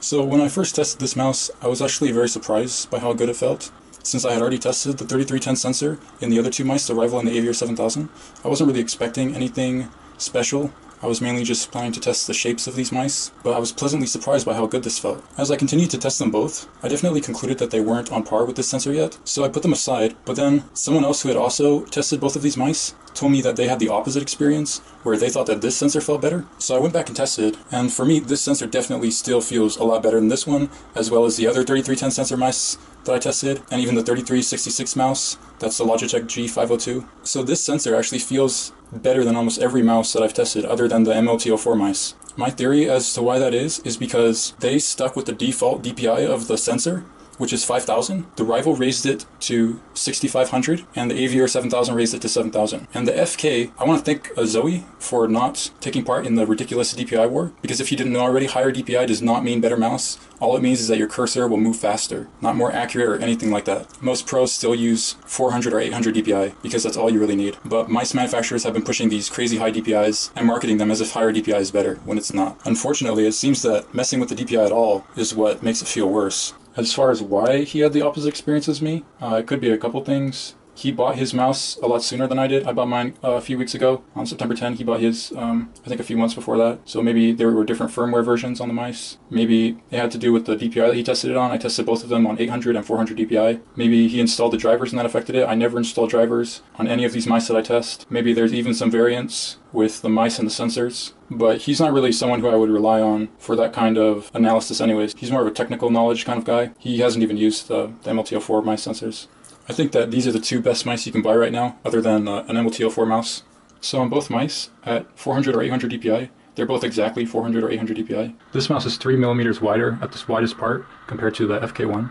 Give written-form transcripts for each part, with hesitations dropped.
So when I first tested this mouse, I was actually very surprised by how good it felt. Since I had already tested the 3310 sensor in the other two mice, the Rival and the Aviator 7000, I wasn't really expecting anything special. I was mainly just planning to test the shapes of these mice, but I was pleasantly surprised by how good this felt. As I continued to test them both, I definitely concluded that they weren't on par with this sensor yet, so I put them aside, but then someone else who had also tested both of these mice told me that they had the opposite experience, where they thought that this sensor felt better. So I went back and tested, and for me, this sensor definitely still feels a lot better than this one, as well as the other 3310 sensor mice that I tested, and even the 3366 mouse, that's the Logitech G502. So this sensor actually feels better than almost every mouse that I've tested other than the MLT04 mice. My theory as to why that is because they stuck with the default DPI of the sensor, which is 5,000. The Rival raised it to 6,500, and the Aviator 7000 raised it to 7,000. And the FK, I want to thank Zoe for not taking part in the ridiculous DPI war, because if you didn't know already, higher DPI does not mean better mouse. All it means is that your cursor will move faster, not more accurate or anything like that. Most pros still use 400 or 800 DPI, because that's all you really need. But mice manufacturers have been pushing these crazy high DPIs and marketing them as if higher DPI is better, when it's not. Unfortunately, it seems that messing with the DPI at all is what makes it feel worse. As far as why he had the opposite experience as me, it could be a couple things. He bought his mouse a lot sooner than I did. I bought mine a few weeks ago on September 10. He bought his, I think a few months before that. So maybe there were different firmware versions on the mice. Maybe it had to do with the DPI that he tested it on. I tested both of them on 800 and 400 DPI. Maybe he installed the drivers and that affected it. I never install drivers on any of these mice that I test. Maybe there's even some variance with the mice and the sensors. But he's not really someone who I would rely on for that kind of analysis anyways. He's more of a technical knowledge kind of guy. He hasn't even used the MLT04 mice sensors. I think that these are the two best mice you can buy right now, other than an MLT04 mouse. So on both mice, at 400 or 800 DPI, they're both exactly 400 or 800 DPI. This mouse is 3 millimeters wider at this widest part compared to the FK1.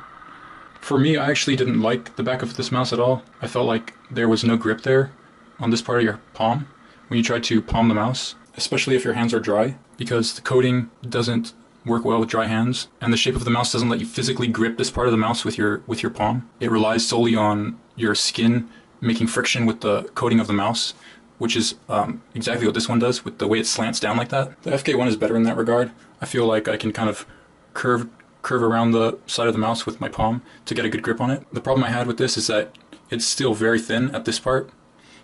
For me, I actually didn't like the back of this mouse at all. I felt like there was no grip there on this part of your palm when you try to palm the mouse, especially if your hands are dry, because the coating doesn't work well with dry hands, and the shape of the mouse doesn't let you physically grip this part of the mouse with your palm. It relies solely on your skin making friction with the coating of the mouse, which is exactly what this one does with the way it slants down like that. The FK1 is better in that regard. I feel like I can kind of curve around the side of the mouse with my palm to get a good grip on it. The problem I had with this is that it's still very thin at this part.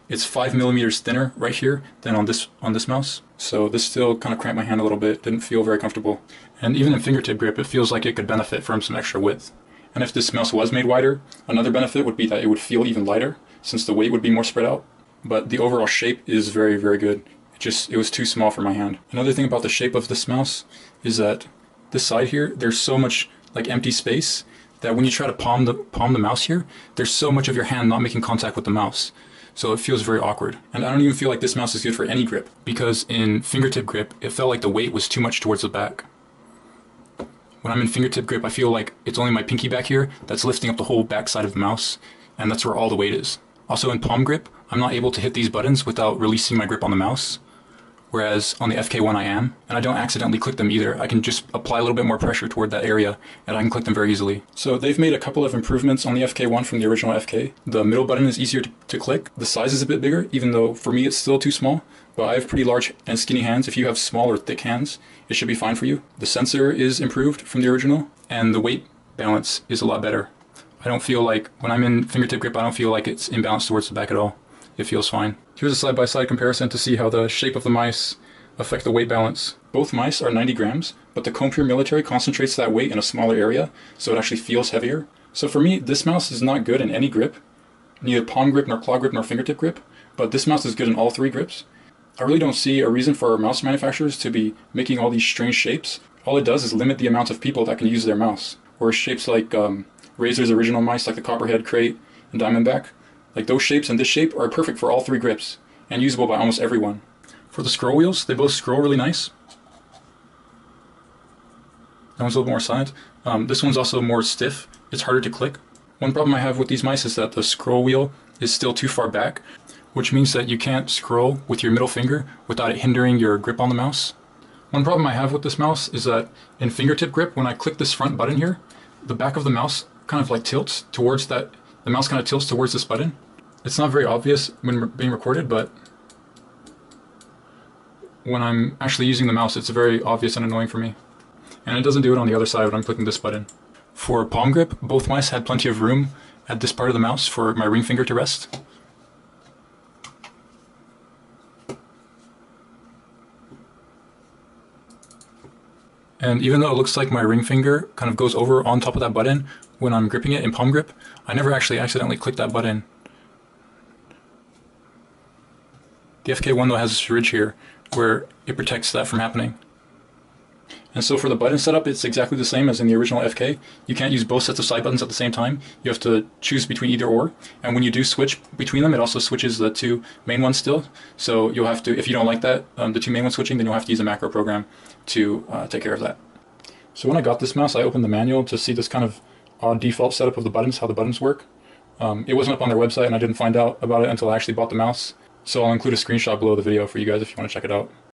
It's 5 millimeters thinner right here than on this mouse. So this still kind of cramped my hand a little bit, didn't feel very comfortable. And even in fingertip grip, it feels like it could benefit from some extra width. And if this mouse was made wider, another benefit would be that it would feel even lighter, since the weight would be more spread out. But the overall shape is very, very good. It was too small for my hand. Another thing about the shape of this mouse is that this side here, there's so much like empty space that when you try to palm the mouse here, there's so much of your hand not making contact with the mouse. So it feels very awkward. And I don't even feel like this mouse is good for any grip, because in fingertip grip, it felt like the weight was too much towards the back. When I'm in fingertip grip, I feel like it's only my pinky back here that's lifting up the whole back side of the mouse, and that's where all the weight is. Also in palm grip, I'm not able to hit these buttons without releasing my grip on the mouse, whereas on the FK1 I am, and I don't accidentally click them either. I can just apply a little bit more pressure toward that area, and I can click them very easily. So they've made a couple of improvements on the FK1 from the original FK. The middle button is easier to click. The size is a bit bigger, even though for me it's still too small, but I have pretty large and skinny hands. If you have small or thick hands, it should be fine for you. The sensor is improved from the original, and the weight balance is a lot better. I don't feel like, when I'm in fingertip grip, I don't feel like it's imbalanced towards the back at all. It feels fine. Here's a side-by-side comparison to see how the shape of the mice affect the weight balance. Both mice are 90 grams, but the Kone Pure Military concentrates that weight in a smaller area, so it actually feels heavier. So for me, this mouse is not good in any grip, neither palm grip, nor claw grip, nor fingertip grip, but this mouse is good in all three grips. I really don't see a reason for mouse manufacturers to be making all these strange shapes. All it does is limit the amount of people that can use their mouse. Whereas shapes like Razer's original mice, like the Copperhead, Crate, and Diamondback, like those shapes and this shape are perfect for all three grips, and usable by almost everyone. For the scroll wheels, they both scroll really nice. That one's a little more silent. This one's also more stiff. It's harder to click. One problem I have with these mice is that the scroll wheel is still too far back, which means that you can't scroll with your middle finger without it hindering your grip on the mouse. One problem I have with this mouse is that in fingertip grip, when I click this front button here, the back of the mouse kind of like tilts towards that. The mouse kind of tilts towards this button. It's not very obvious when being recorded, but when I'm actually using the mouse, it's very obvious and annoying for me. And it doesn't do it on the other side when I'm clicking this button. For palm grip, both mice had plenty of room at this part of the mouse for my ring finger to rest. And even though it looks like my ring finger kind of goes over on top of that button when I'm gripping it in palm grip, I never actually accidentally clicked that button. The FK1 though has this ridge here where it protects that from happening. And so for the button setup, it's exactly the same as in the original FK. You can't use both sets of side buttons at the same time. You have to choose between either or. And when you do switch between them, it also switches the two main ones still. So you'll have to, if you don't like that, the two main ones switching, then you'll have to use a macro program to take care of that. So when I got this mouse, I opened the manual to see this kind of odd default setup of the buttons, how the buttons work. It wasn't up on their website, and I didn't find out about it until I actually bought the mouse. So I'll include a screenshot below the video for you guys if you want to check it out.